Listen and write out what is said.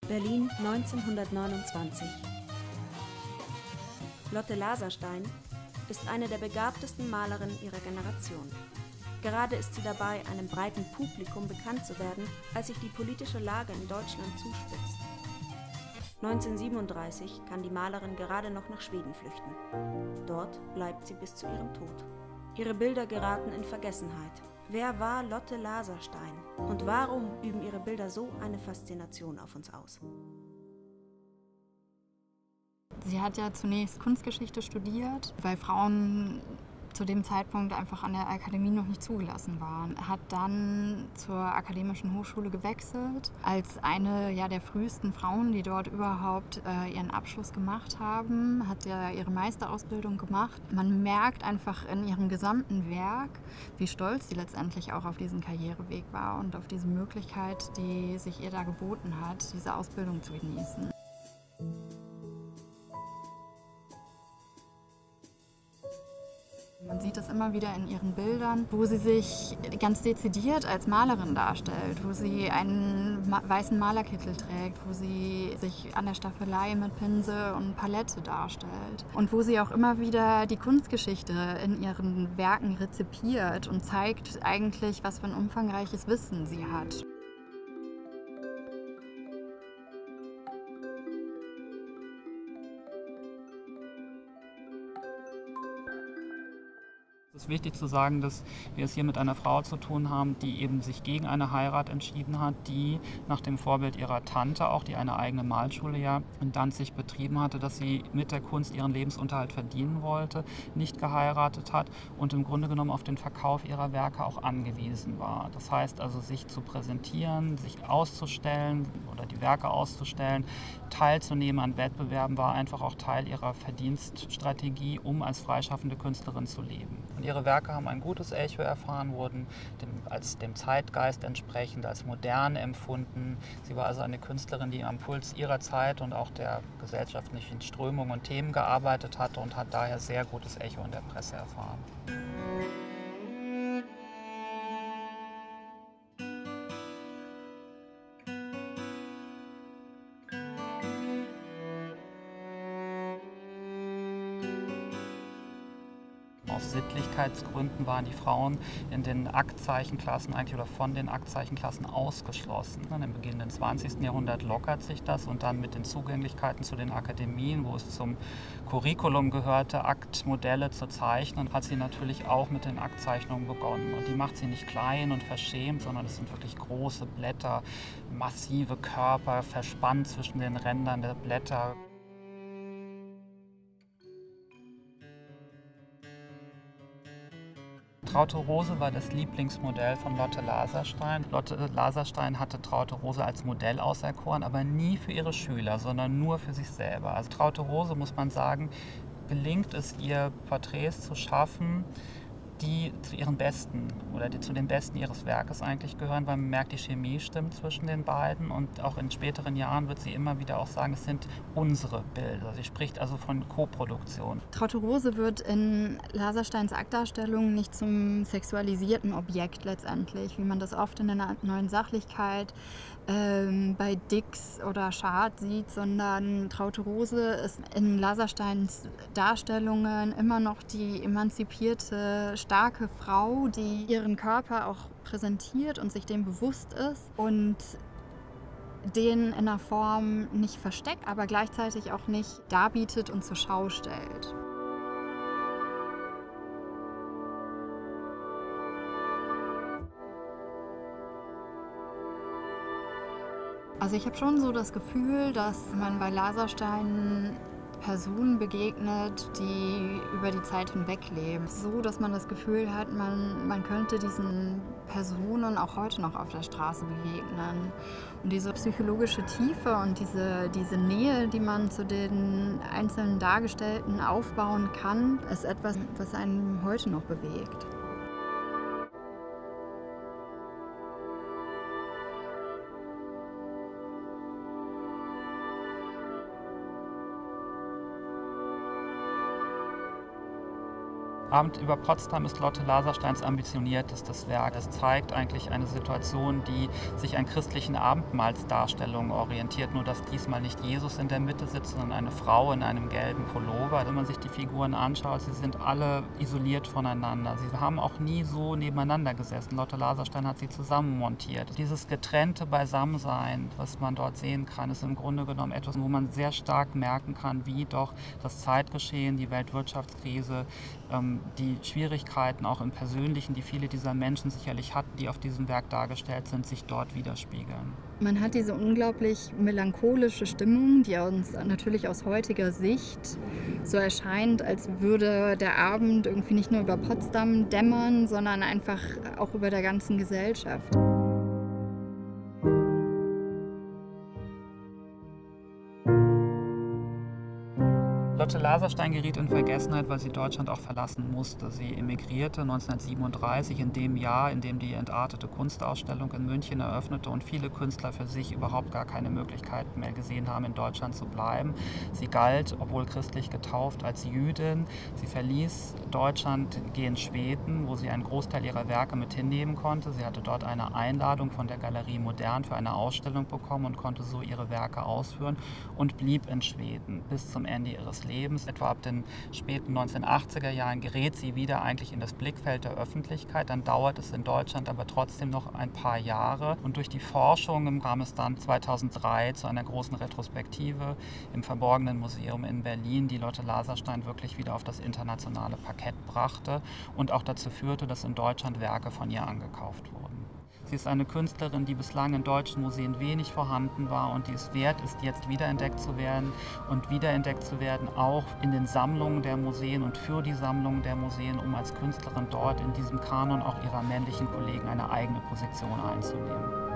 Berlin 1929. Lotte Laserstein ist eine der begabtesten Malerinnen ihrer Generation. Gerade ist sie dabei, einem breiten Publikum bekannt zu werden, als sich die politische Lage in Deutschland zuspitzt. 1937 kann die Malerin gerade noch nach Schweden flüchten. Dort bleibt sie bis zu ihrem Tod. Ihre Bilder geraten in Vergessenheit. Wer war Lotte Laserstein und warum üben ihre Bilder so eine Faszination auf uns aus? Sie hat ja zunächst Kunstgeschichte studiert, weil Frauen zu dem Zeitpunkt einfach an der Akademie noch nicht zugelassen waren. Hat dann zur Akademischen Hochschule gewechselt, als eine der frühesten Frauen, die dort überhaupt ihren Abschluss gemacht haben, hat ja ihre Meisterausbildung gemacht. Man merkt einfach in ihrem gesamten Werk, wie stolz sie letztendlich auch auf diesen Karriereweg war und auf diese Möglichkeit, die sich ihr da geboten hat, diese Ausbildung zu genießen. Man sieht es immer wieder in ihren Bildern, wo sie sich ganz dezidiert als Malerin darstellt, wo sie einen weißen Malerkittel trägt, wo sie sich an der Staffelei mit Pinsel und Palette darstellt und wo sie auch immer wieder die Kunstgeschichte in ihren Werken rezipiert und zeigt eigentlich, was für ein umfangreiches Wissen sie hat. Es ist wichtig zu sagen, dass wir es hier mit einer Frau zu tun haben, die eben sich gegen eine Heirat entschieden hat, die nach dem Vorbild ihrer Tante, auch die eine eigene Malschule in Danzig betrieben hatte, dass sie mit der Kunst ihren Lebensunterhalt verdienen wollte, nicht geheiratet hat und im Grunde genommen auf den Verkauf ihrer Werke auch angewiesen war. Das heißt also, sich zu präsentieren, sich auszustellen oder die Werke auszustellen, teilzunehmen an Wettbewerben war einfach auch Teil ihrer Verdienststrategie, um als freischaffende Künstlerin zu leben. Und ihre Werke haben ein gutes Echo erfahren, wurden als dem Zeitgeist entsprechend, als modern empfunden. Sie war also eine Künstlerin, die am Puls ihrer Zeit und auch der gesellschaftlichen Strömungen und Themen gearbeitet hatte und hat daher sehr gutes Echo in der Presse erfahren. Aus Sittlichkeitsgründen waren die Frauen in den Aktzeichenklassen eigentlich oder von den Aktzeichenklassen ausgeschlossen. Im beginnenden 20. Jahrhundert lockert sich das und dann mit den Zugänglichkeiten zu den Akademien, wo es zum Curriculum gehörte, Aktmodelle zu zeichnen, hat sie natürlich auch mit den Aktzeichnungen begonnen. Und die macht sie nicht klein und verschämt, sondern es sind wirklich große Blätter, massive Körper, verspannt zwischen den Rändern der Blätter. Traute Rose war das Lieblingsmodell von Lotte Laserstein. Lotte Laserstein hatte Traute Rose als Modell auserkoren, aber nie für ihre Schüler, sondern nur für sich selber. Also Traute Rose, muss man sagen, gelingt es ihr, Porträts zu schaffen, die zu ihren Besten oder die zu den Besten ihres Werkes eigentlich gehören, weil man merkt, die Chemie stimmt zwischen den beiden und auch in späteren Jahren wird sie immer wieder auch sagen, es sind unsere Bilder. Sie spricht also von Koproduktion. Traute Rose wird in Lasersteins Aktdarstellung nicht zum sexualisierten Objekt letztendlich, wie man das oft in der Neuen Sachlichkeit bei Dix oder Schad sieht, sondern Traute Rose ist in Lasersteins Darstellungen immer noch die emanzipierte, starke Frau, die ihren Körper auch präsentiert und sich dem bewusst ist und den in einer Form nicht versteckt, aber gleichzeitig auch nicht darbietet und zur Schau stellt. Also ich habe schon so das Gefühl, dass man bei Laserstein Personen begegnet, die über die Zeit hinweg leben. So, dass man das Gefühl hat, man könnte diesen Personen auch heute noch auf der Straße begegnen. Und diese psychologische Tiefe und diese Nähe, die man zu den einzelnen Dargestellten aufbauen kann, ist etwas, was einen heute noch bewegt. Abend über Potsdam ist Lotte Lasersteins ambitioniertestes Werk. Es zeigt eigentlich eine Situation, die sich an christlichen Abendmahlsdarstellungen orientiert, nur dass diesmal nicht Jesus in der Mitte sitzt, sondern eine Frau in einem gelben Pullover. Wenn man sich die Figuren anschaut, sie sind alle isoliert voneinander. Sie haben auch nie so nebeneinander gesessen. Lotte Laserstein hat sie zusammen montiert. Dieses getrennte Beisammensein, was man dort sehen kann, ist im Grunde genommen etwas, wo man sehr stark merken kann, wie doch das Zeitgeschehen, die Weltwirtschaftskrise, die Schwierigkeiten auch im Persönlichen, die viele dieser Menschen sicherlich hatten, die auf diesem Werk dargestellt sind, sich dort widerspiegeln. Man hat diese unglaublich melancholische Stimmung, die uns natürlich aus heutiger Sicht so erscheint, als würde der Abend irgendwie nicht nur über Potsdam dämmern, sondern einfach auch über der ganzen Gesellschaft. Lotte Laserstein geriet in Vergessenheit, weil sie Deutschland auch verlassen musste. Sie emigrierte 1937, in dem Jahr, in dem die entartete Kunstausstellung in München eröffnete und viele Künstler für sich überhaupt gar keine Möglichkeit mehr gesehen haben, in Deutschland zu bleiben. Sie galt, obwohl christlich getauft, als Jüdin. Sie verließ Deutschland, gen Schweden, wo sie einen Großteil ihrer Werke mit hinnehmen konnte. Sie hatte dort eine Einladung von der Galerie Modern für eine Ausstellung bekommen und konnte so ihre Werke ausführen und blieb in Schweden bis zum Ende ihres Lebens. Etwa ab den späten 1980er Jahren gerät sie wieder eigentlich in das Blickfeld der Öffentlichkeit. Dann dauert es in Deutschland aber trotzdem noch ein paar Jahre. Und durch die Forschung kam es dann 2003 zu einer großen Retrospektive im Verborgenen Museum in Berlin, die Lotte Laserstein wirklich wieder auf das internationale Parkett brachte und auch dazu führte, dass in Deutschland Werke von ihr angekauft wurden. Sie ist eine Künstlerin, die bislang in deutschen Museen wenig vorhanden war und die es wert ist, jetzt wiederentdeckt zu werden und wiederentdeckt zu werden, auch in den Sammlungen der Museen und für die Sammlungen der Museen, um als Künstlerin dort in diesem Kanon auch ihrer männlichen Kollegen eine eigene Position einzunehmen.